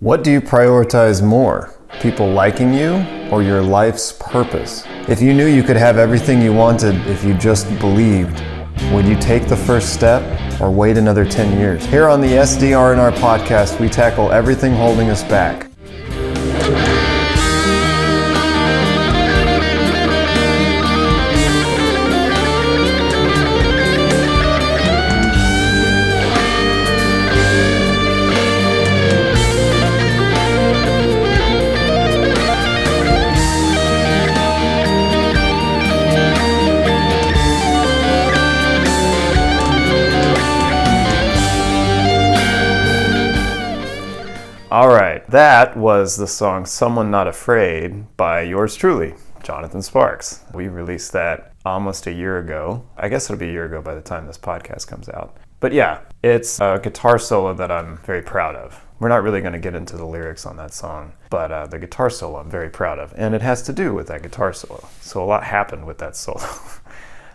What do you prioritize more? People liking you or your life's purpose? If you knew you could have everything you wanted if you just believed, would you take the first step or wait another 10 years? Here on the SDR&R podcast, we tackle everything holding us back. All right, that was the song Someone Not Afraid by yours truly, Jonathan Sparks. We released that almost a year ago. I guess it'll be a year ago by the time this podcast comes out. But yeah, it's a guitar solo that I'm very proud of. We're not really going to get into the lyrics on that song, but the guitar solo I'm very proud of. And it has to do with that guitar solo. So a lot happened with that solo.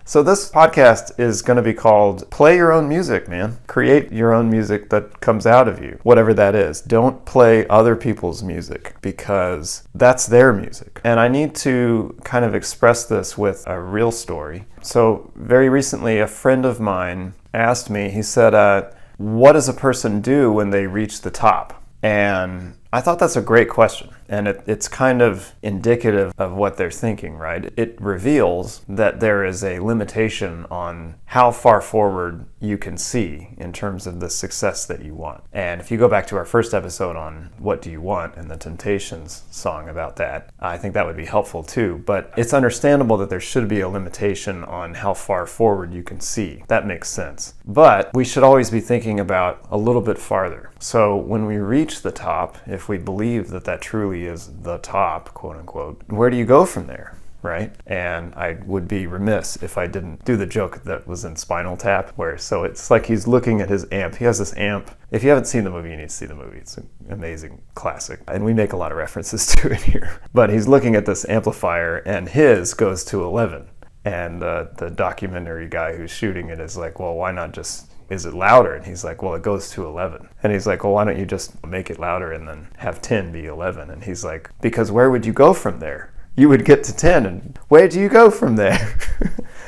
So this podcast is going to be called Play Your Own Music, man. Create your own music that comes out of you, whatever that is. Don't play other people's music because that's their music. And I need to kind of express this with a real story. So very recently, a friend of mine asked me, he said, what does a person do when they reach the top? And I thought that's a great question. And it's kind of indicative of what they're thinking, right? It reveals that there is a limitation on how far forward you can see in terms of the success that you want. And if you go back to our first episode on What Do You Want and the Temptations song about that, I think that would be helpful too. But it's understandable that there should be a limitation on how far forward you can see. That makes sense. But we should always be thinking about a little bit farther. So when we reach the top, if we believe that that truly is the top, quote unquote, where do you go from there, right? And I would be remiss if I didn't do the joke that was in Spinal Tap, so it's like he's looking at his amp. He has this amp. If you haven't seen the movie, you need to see the movie. It's an amazing classic. And we make a lot of references to it here. But he's looking at this amplifier and his goes to 11. And the documentary guy who's shooting it is like, well, why not just... is it louder? And he's like, well, it goes to 11. And he's like, well, why don't you just make it louder and then have 10 be 11? And he's like, because where would you go from there? You would get to 10, and where do you go from there?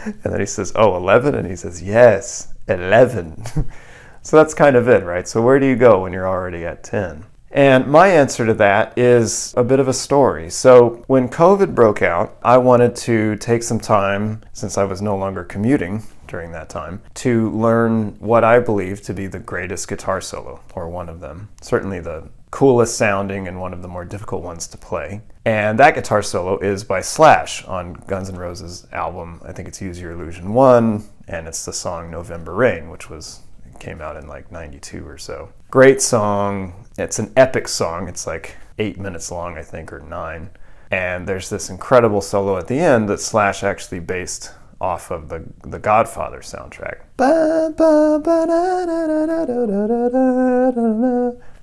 And then he says, oh, 11? And he says, yes, 11. So that's kind of it, right? So where do you go when you're already at 10? And my answer to that is a bit of a story. So when COVID broke out, I wanted to take some time, since I was no longer commuting during that time, to learn what I believe to be the greatest guitar solo, or one of them. Certainly the coolest sounding and one of the more difficult ones to play. And that guitar solo is by Slash on Guns N' Roses' album, I think it's Use Your Illusion 1, and it's the song November Rain, which came out in like 92 or so. Great song. It's an epic song. It's like 8 minutes long, I think, or 9. And there's this incredible solo at the end that Slash actually based off of the Godfather soundtrack.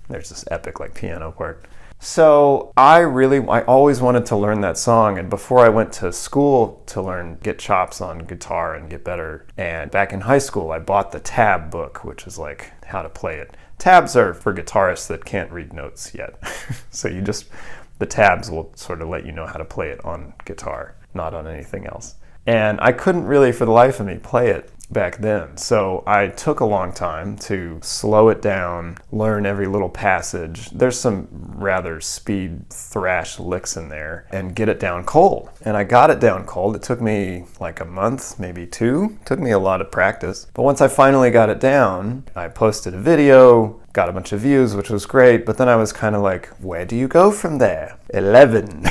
There's this epic like piano part. So I always wanted to learn that song, and before I went to school to get chops on guitar and get better, and back in high school I bought the tab book, which is like how to play it. Tabs are for guitarists that can't read notes yet. So the tabs will sort of let you know how to play it on guitar, not on anything else. And I couldn't really, for the life of me, play it back then. So I took a long time to slow it down, learn every little passage. There's some rather speed thrash licks in there, and get it down cold. And I got it down cold. It took me like a month, maybe 2. It took me a lot of practice. But once I finally got it down, I posted a video, got a bunch of views, which was great. But then I was kind of like, where do you go from there? 11.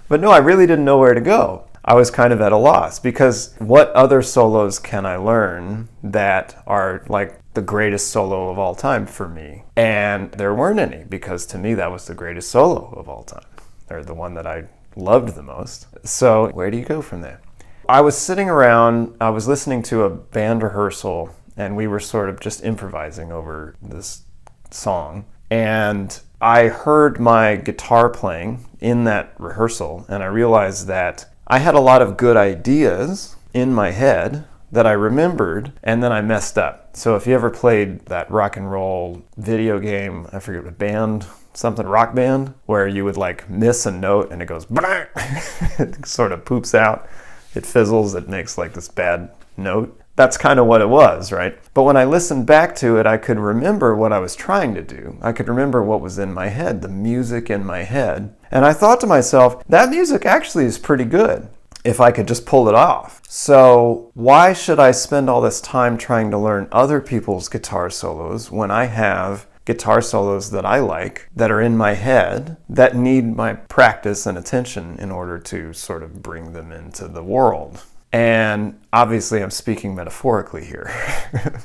But no, I really didn't know where to go. I was kind of at a loss, because what other solos can I learn that are like the greatest solo of all time for me? And there weren't any, because to me that was the greatest solo of all time, or the one that I loved the most. So where do you go from there? I was sitting around, I was listening to a band rehearsal, and we were sort of just improvising over this song. And I heard my guitar playing in that rehearsal, and I realized that I had a lot of good ideas in my head that I remembered, and then I messed up. So if you ever played that rock and roll video game, I forget what band, something Rock Band, where you would like miss a note and it goes blank, it sort of poops out, it fizzles, it makes like this bad note. That's kind of what it was, right? But when I listened back to it, I could remember what I was trying to do. I could remember what was in my head, the music in my head. And I thought to myself, that music actually is pretty good if I could just pull it off. So why should I spend all this time trying to learn other people's guitar solos when I have guitar solos that I like, that are in my head, that need my practice and attention in order to sort of bring them into the world? And obviously I'm speaking metaphorically here,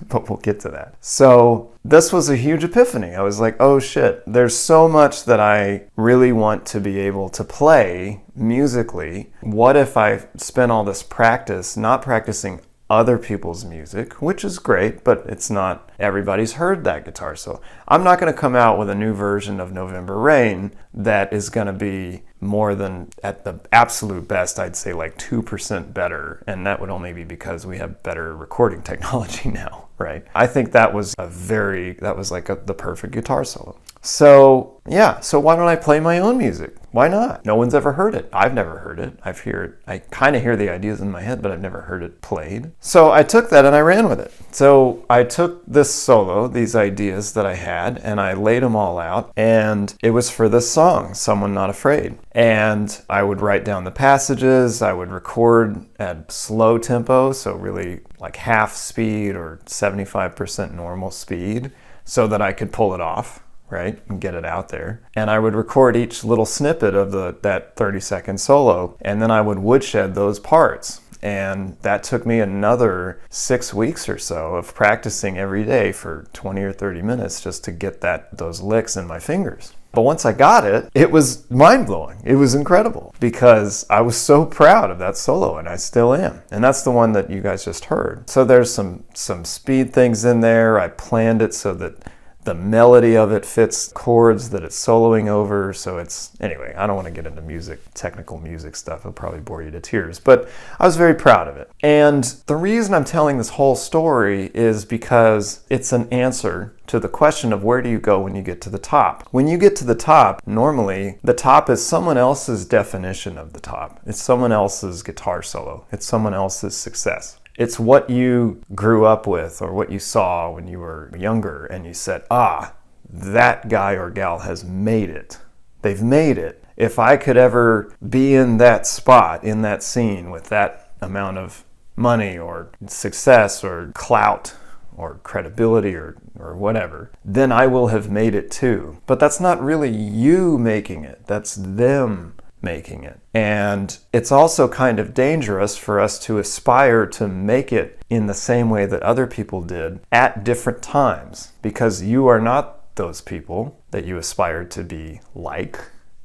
but we'll get to that. So this was a huge epiphany. I was like, oh shit, there's so much that I really want to be able to play musically. What if I spent all this practice not practicing other people's music, which is great, but it's not everybody's heard that guitar solo. I'm not going to come out with a new version of November Rain that is going to be more than, at the absolute best, I'd say like 2% better, and that would only be because we have better recording technology now, right? I think that was the perfect guitar solo. So yeah, so why don't I play my own music? Why not? No one's ever heard it. I've never heard it. I kind of hear the ideas in my head, but I've never heard it played. So I took that and I ran with it. So I took this solo, these ideas that I had, and I laid them all out, and it was for this song, Someone Not Afraid. And I would write down the passages, I would record at slow tempo, so really like half speed or 75% normal speed, so that I could pull it off, right, and get it out there. And I would record each little snippet of that 30-second solo, and then I would woodshed those parts. And that took me another 6 weeks or so of practicing every day for 20 or 30 minutes just to get those licks in my fingers. But once I got it, it was mind-blowing. It was incredible because I was so proud of that solo, and I still am. And that's the one that you guys just heard. So there's some speed things in there. I planned it so that the melody of it fits chords that it's soloing over. So anyway, I don't want to get into technical music stuff. It'll probably bore you to tears, but I was very proud of it. And the reason I'm telling this whole story is because it's an answer to the question of where do you go when you get to the top. When you get to the top, normally the top is someone else's definition of the top. It's someone else's guitar solo. It's someone else's success. It's what you grew up with or what you saw when you were younger and you said, that guy or gal has made it. They've made it. If I could ever be in that spot, in that scene with that amount of money or success or clout or credibility or whatever, then I will have made it too. But that's not really you making it. That's them making it. And it's also kind of dangerous for us to aspire to make it in the same way that other people did at different times, because you are not those people that you aspire to be like,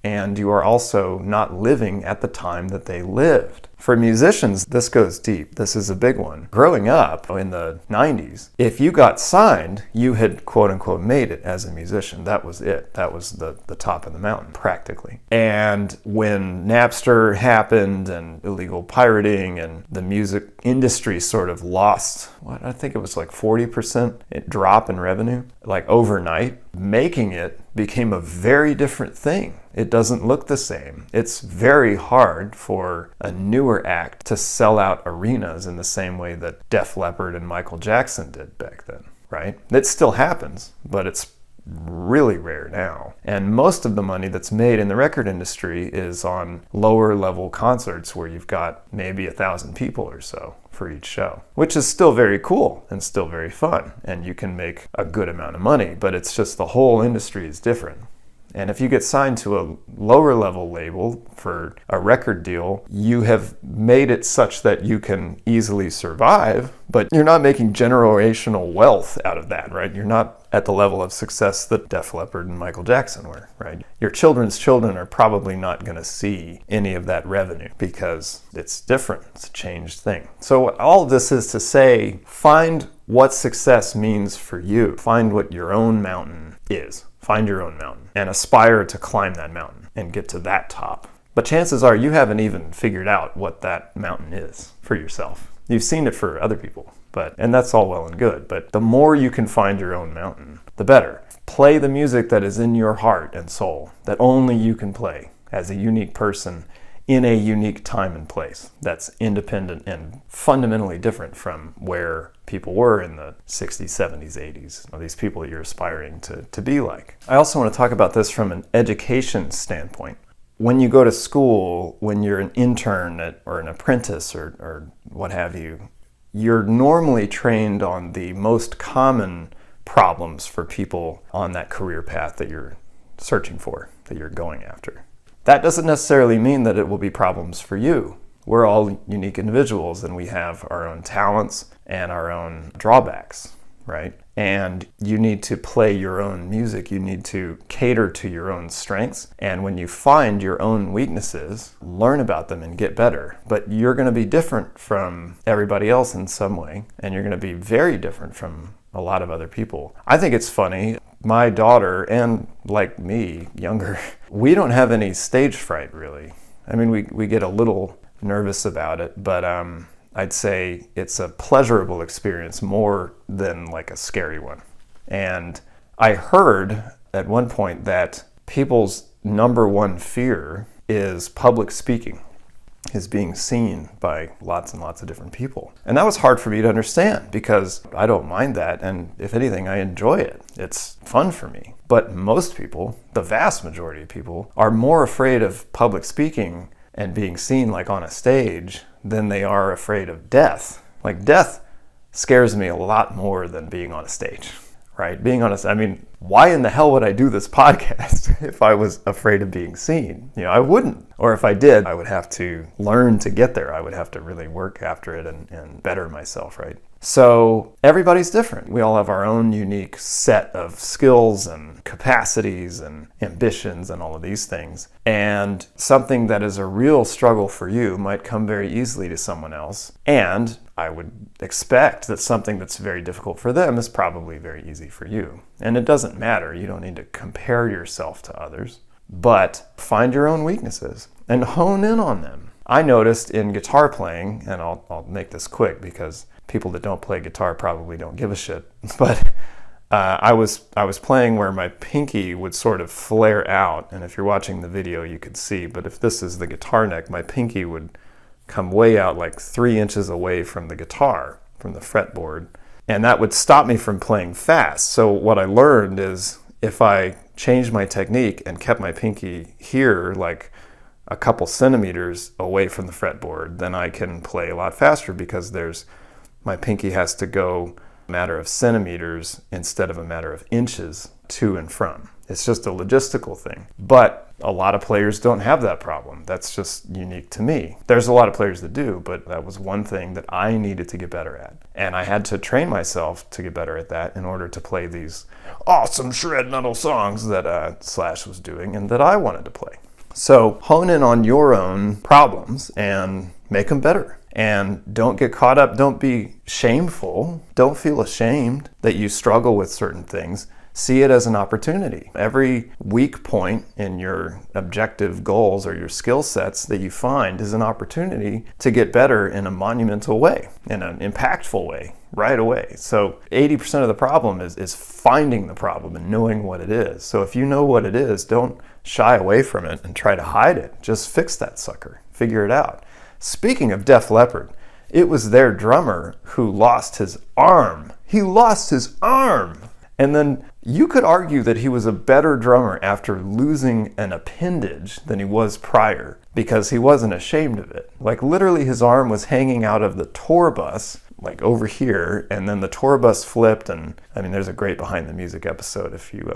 and you are also not living at the time that they lived. For musicians, this goes deep. This is a big one. Growing up in the 90s, if you got signed, you had quote unquote made it as a musician. That was it. That was the top of the mountain, practically. And when Napster happened and illegal pirating and the music industry sort of lost, I think it was like 40% drop in revenue, like overnight, making it became a very different thing. It doesn't look the same. It's very hard for a newer act to sell out arenas in the same way that Def Leppard and Michael Jackson did back then, right? It still happens, but it's really rare now. And most of the money that's made in the record industry is on lower level concerts where you've got maybe 1,000 people or so for each show, which is still very cool and still very fun. And you can make a good amount of money, but it's just the whole industry is different. And if you get signed to a lower level label for a record deal, you have made it such that you can easily survive, but you're not making generational wealth out of that, right? You're not at the level of success that Def Leppard and Michael Jackson were, right? Your children's children are probably not going to see any of that revenue because it's different. It's a changed thing. So all of this is to say, find what success means for you. Find what your own mountain is. Find your own mountain and aspire to climb that mountain and get to that top. But chances are you haven't even figured out what that mountain is for yourself. You've seen it for other people, And that's all well and good, but the more you can find your own mountain, the better. Play the music that is in your heart and soul, that only you can play as a unique person in a unique time and place that's independent and fundamentally different from where people were in the 60s, 70s, 80s, these people that you're aspiring to be like. I also want to talk about this from an education standpoint. When you go to school, when you're an intern or an apprentice or what have you, you're normally trained on the most common problems for people on that career path that you're searching for, that you're going after. That doesn't necessarily mean that it will be problems for you. We're all unique individuals and we have our own talents and our own drawbacks, right? And you need to play your own music. You need to cater to your own strengths. And when you find your own weaknesses, learn about them and get better. But you're going to be different from everybody else in some way. And you're going to be very different from a lot of other people. I think it's funny. My daughter, and like me, younger, we don't have any stage fright really. I mean, we get a little nervous about it, but I'd say it's a pleasurable experience more than like a scary one. And I heard at one point that people's number one fear is public speaking, is being seen by lots and lots of different people. And that was hard for me to understand because I don't mind that. And if anything, I enjoy it. It's fun for me. But most people, the vast majority of people, are more afraid of public speaking and being seen like on a stage than they are afraid of death. Like death scares me a lot more than being on a stage, right? Being on a, I mean, why in the hell would I do this podcast if I was afraid of being seen? You know, I wouldn't. Or if I did, I would have to learn to get there. I would have to really work after it and better myself, right? So everybody's different. We all have our own unique set of skills and capacities and ambitions and all of these things. And something that is a real struggle for you might come very easily to someone else. And I would expect that something that's very difficult for them is probably very easy for you. And it doesn't matter. You don't need to compare yourself to others, but find your own weaknesses and hone in on them. I noticed in guitar playing, and I'll make this quick because people that don't play guitar probably don't give a shit, but I was playing where my pinky would sort of flare out, and if you're watching the video you could see, but if this is the guitar neck, my pinky would come way out like 3 inches away from the guitar, from the fretboard, and that would stop me from playing fast. So what I learned is if I changed my technique and kept my pinky here like a couple centimeters away from the fretboard, then I can play a lot faster because my pinky has to go a matter of centimeters instead of a matter of inches to and from. It's just a logistical thing. But a lot of players don't have that problem. That's just unique to me. There's a lot of players that do, but that was one thing that I needed to get better at. And I had to train myself to get better at that in order to play these awesome shred metal songs that Slash was doing and that I wanted to play. So hone in on your own problems and make them better. And don't get caught up. Don't be shameful. Don't feel ashamed that you struggle with certain things. See it as an opportunity. Every weak point in your objective goals or your skill sets that you find is an opportunity to get better in a monumental way, in an impactful way, right away. So 80% of the problem is finding the problem and knowing what it is. So if you know what it is, don't shy away from it and try to hide it. Just fix that sucker. Figure it out. Speaking of Def Leppard, it was their drummer who lost his arm. He lost his arm! And then you could argue that he was a better drummer after losing an appendage than he was prior because he wasn't ashamed of it. Like literally his arm was hanging out of the tour bus, like over here, and then the tour bus flipped, and I mean there's a great behind the music episode if you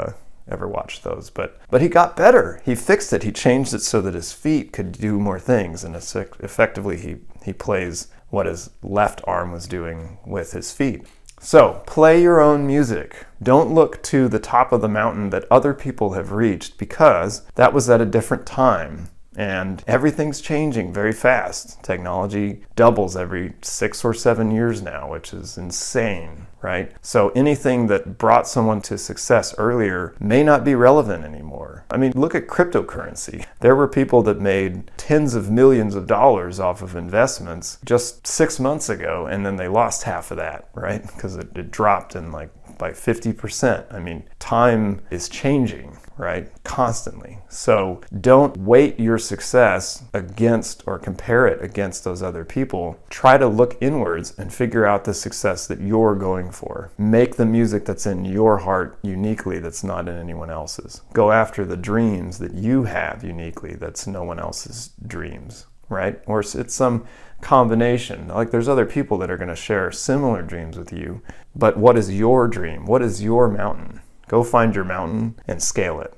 ever watched those. But he got better. He fixed it. He changed it so that his feet could do more things, and effectively he plays what his left arm was doing with his feet. So, play your own music. Don't look to the top of the mountain that other people have reached because that was at a different time. And everything's changing very fast. Technology doubles every 6 or 7 years now, which is insane, right? So anything that brought someone to success earlier may not be relevant anymore. I mean, look at cryptocurrency. There were people that made tens of millions of dollars off of investments just 6 months ago, and then they lost half of that, right? Because it dropped in by 50%. I mean, time is changing, right? Constantly. So don't weight your success against or compare it against those other people. Try to look inwards and figure out the success that you're going for. Make the music that's in your heart uniquely that's not in anyone else's. Go after the dreams that you have uniquely that's no one else's dreams, right? Or it's some combination. Like there's other people that are going to share similar dreams with you, but what is your dream? What is your mountain? Go find your mountain and scale it.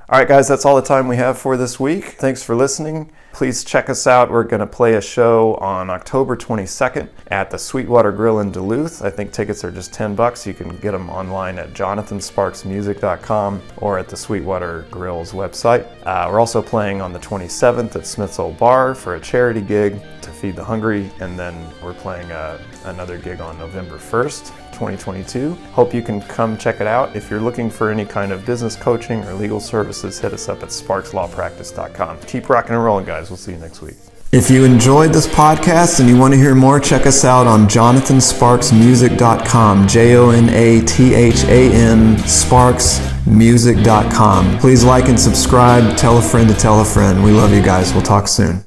All right, guys, that's all the time we have for this week. Thanks for listening. Please check us out. We're going to play a show on October 22nd at the Sweetwater Grill in Duluth. I think tickets are just $10. You can get them online at jonathansparksmusic.com or at the Sweetwater Grill's website. We're also playing on the 27th at Smith's Old Bar for a charity gig to feed the hungry, and then we're playing another gig on November 1st, 2022. Hope you can come check it out. If you're looking for any kind of business coaching or legal services, hit us up at sparkslawpractice.com. Keep rocking and rolling, guys. We'll see you next week. If you enjoyed this podcast and you want to hear more, check us out on jonathansparksmusic.com, JONATHAN sparksmusic.com. Please like and subscribe. Tell a friend to tell a friend. We love you guys. We'll talk soon.